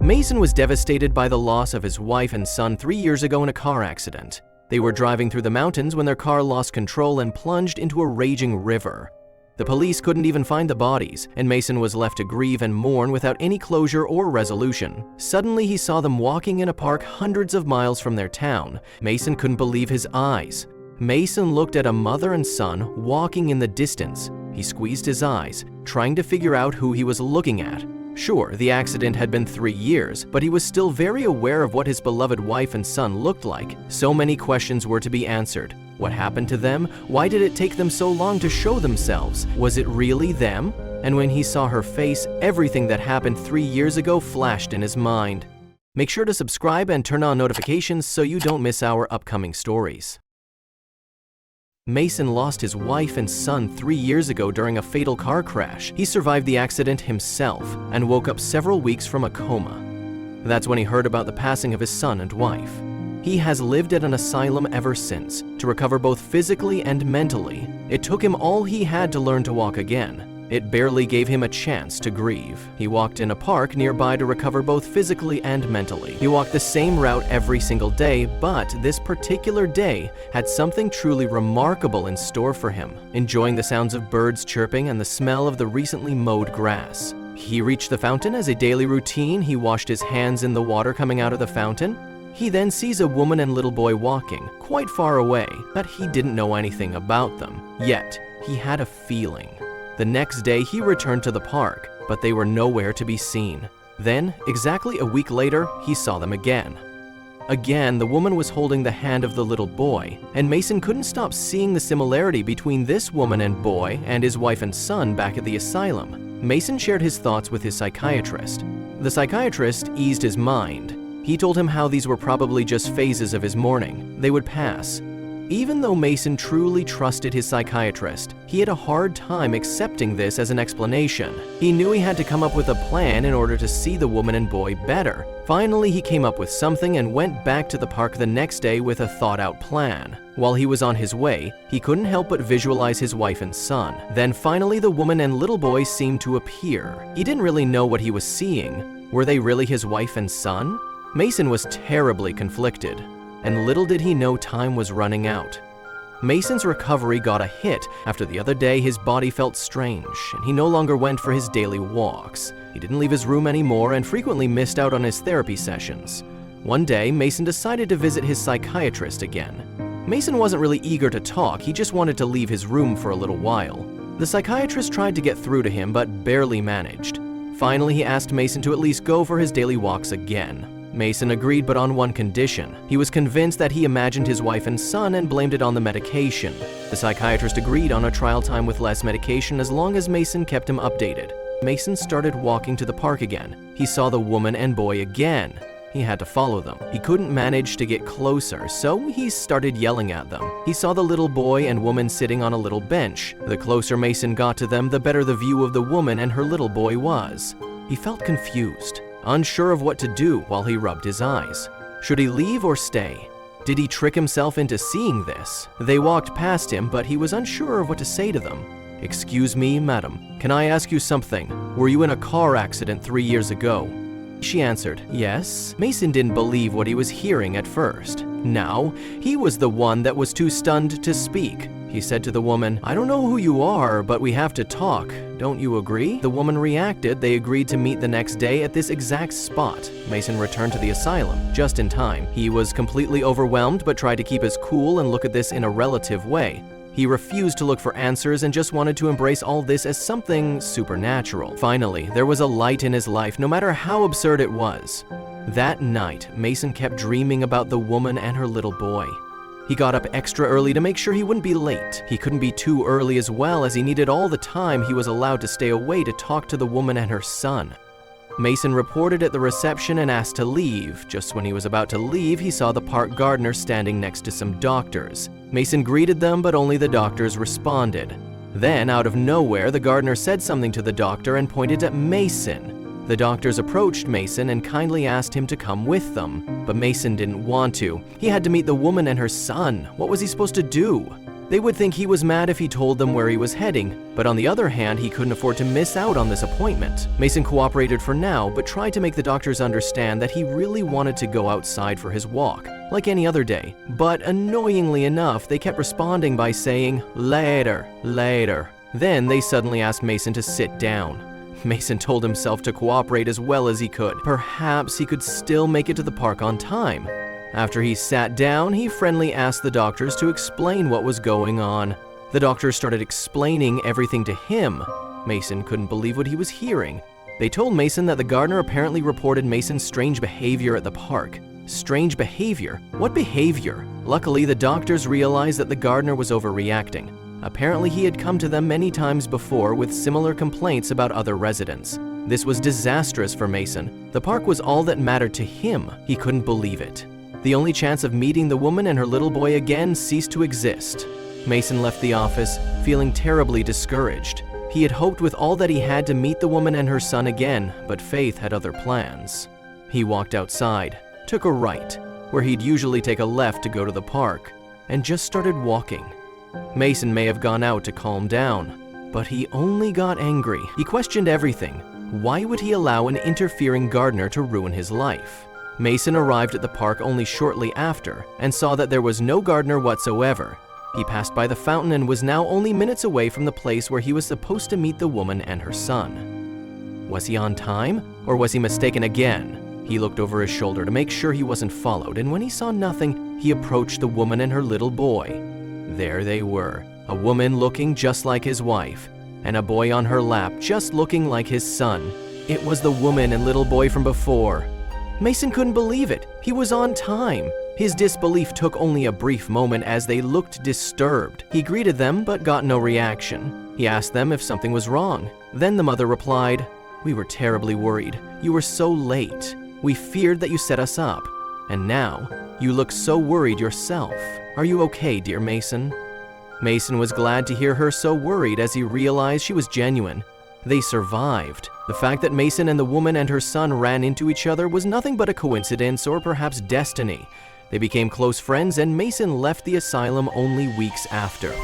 Mason was devastated by the loss of his wife and son 3 years ago in a car accident. They were driving through the mountains when their car lost control and plunged into a raging river. The police couldn't even find the bodies, and Mason was left to grieve and mourn without any closure or resolution. Suddenly, he saw them walking in a park hundreds of miles from their town. Mason couldn't believe his eyes. Mason looked at a mother and son walking in the distance. He squeezed his eyes, trying to figure out who he was looking at. Sure, the accident had been 3 years, but he was still very aware of what his beloved wife and son looked like. So many questions were to be answered. What happened to them? Why did it take them so long to show themselves? Was it really them? And when he saw her face, everything that happened 3 years ago flashed in his mind. Make sure to subscribe and turn on notifications so you don't miss our upcoming stories. Mason lost his wife and son 3 years ago during a fatal car crash. He survived the accident himself and woke up several weeks from a coma. That's when he heard about the passing of his son and wife. He has lived at an asylum ever since. To recover both physically and mentally, it took him all he had to learn to walk again. It barely gave him a chance to grieve. He walked in a park nearby to recover both physically and mentally. He walked the same route every single day, but this particular day had something truly remarkable in store for him, enjoying the sounds of birds chirping and the smell of the recently mowed grass. He reached the fountain as a daily routine. He washed his hands in the water coming out of the fountain. He then sees a woman and little boy walking, quite far away, but he didn't know anything about them. Yet, he had a feeling. The next day, he returned to the park, but they were nowhere to be seen. Then, exactly a week later, he saw them again. Again, the woman was holding the hand of the little boy, and Mason couldn't stop seeing the similarity between this woman and boy and his wife and son back at the asylum. Mason shared his thoughts with his psychiatrist. The psychiatrist eased his mind. He told him how these were probably just phases of his mourning. They would pass. Even though Mason truly trusted his psychiatrist, he had a hard time accepting this as an explanation. He knew he had to come up with a plan in order to see the woman and boy better. Finally, he came up with something and went back to the park the next day with a thought-out plan. While he was on his way, he couldn't help but visualize his wife and son. Then finally, the woman and little boy seemed to appear. He didn't really know what he was seeing. Were they really his wife and son? Mason was terribly conflicted. And little did he know time was running out. Mason's recovery got a hit after the other day his body felt strange and he no longer went for his daily walks. He didn't leave his room anymore and frequently missed out on his therapy sessions. One day, Mason decided to visit his psychiatrist again. Mason wasn't really eager to talk, he just wanted to leave his room for a little while. The psychiatrist tried to get through to him but barely managed. Finally, he asked Mason to at least go for his daily walks again. Mason agreed, but on one condition. He was convinced that he imagined his wife and son and blamed it on the medication. The psychiatrist agreed on a trial time with less medication as long as Mason kept him updated. Mason started walking to the park again. He saw the woman and boy again. He had to follow them. He couldn't manage to get closer, so he started yelling at them. He saw the little boy and woman sitting on a little bench. The closer Mason got to them, the better the view of the woman and her little boy was. He felt confused, unsure of what to do while he rubbed his eyes. Should he leave or stay? Did he trick himself into seeing this? They walked past him, but he was unsure of what to say to them. "Excuse me, madam, can I ask you something? Were you in a car accident 3 years ago?" She answered, "Yes." Mason didn't believe what he was hearing at first. Now, he was the one that was too stunned to speak. He said to the woman, "I don't know who you are, but we have to talk. Don't you agree?" The woman reacted. They agreed to meet the next day at this exact spot. Mason returned to the asylum just in time. He was completely overwhelmed but tried to keep his cool and look at this in a relative way. He refused to look for answers and just wanted to embrace all this as something supernatural. Finally, there was a light in his life, no matter how absurd it was. That night, Mason kept dreaming about the woman and her little boy. He got up extra early to make sure he wouldn't be late. He couldn't be too early as well, as he needed all the time he was allowed to stay away to talk to the woman and her son. Mason reported at the reception and asked to leave. Just when he was about to leave, he saw the park gardener standing next to some doctors. Mason greeted them, but only the doctors responded. Then, out of nowhere, the gardener said something to the doctor and pointed at Mason. The doctors approached Mason and kindly asked him to come with them, but Mason didn't want to. He had to meet the woman and her son. What was he supposed to do? They would think he was mad if he told them where he was heading, but on the other hand, he couldn't afford to miss out on this appointment. Mason cooperated for now, but tried to make the doctors understand that he really wanted to go outside for his walk, like any other day. But annoyingly enough, they kept responding by saying, "Later, later." Then they suddenly asked Mason to sit down. Mason told himself to cooperate as well as he could. Perhaps he could still make it to the park on time. After he sat down, he friendly asked the doctors to explain what was going on. The doctors started explaining everything to him. Mason couldn't believe what he was hearing. They told Mason that the gardener apparently reported Mason's strange behavior at the park. Strange behavior? What behavior? Luckily, the doctors realized that the gardener was overreacting. Apparently, he had come to them many times before with similar complaints about other residents. This was disastrous for Mason. The park was all that mattered to him. He couldn't believe it. The only chance of meeting the woman and her little boy again ceased to exist. Mason left the office, feeling terribly discouraged. He had hoped with all that he had to meet the woman and her son again, but Faith had other plans. He walked outside, took a right, where he'd usually take a left to go to the park, and just started walking. Mason may have gone out to calm down, but he only got angry. He questioned everything. Why would he allow an interfering gardener to ruin his life? Mason arrived at the park only shortly after and saw that there was no gardener whatsoever. He passed by the fountain and was now only minutes away from the place where he was supposed to meet the woman and her son. Was he on time, or was he mistaken again? He looked over his shoulder to make sure he wasn't followed, and when he saw nothing, he approached the woman and her little boy. There they were, a woman looking just like his wife, and a boy on her lap just looking like his son. It was the woman and little boy from before. Mason couldn't believe it. He was on time. His disbelief took only a brief moment as they looked disturbed. He greeted them but got no reaction. He asked them if something was wrong. Then the mother replied, "We were terribly worried. You were so late. We feared that you set us up. And now, you look so worried yourself. Are you okay, dear Mason?" Mason was glad to hear her so worried as he realized she was genuine. They survived. The fact that Mason and the woman and her son ran into each other was nothing but a coincidence or perhaps destiny. They became close friends and Mason left the asylum only weeks after.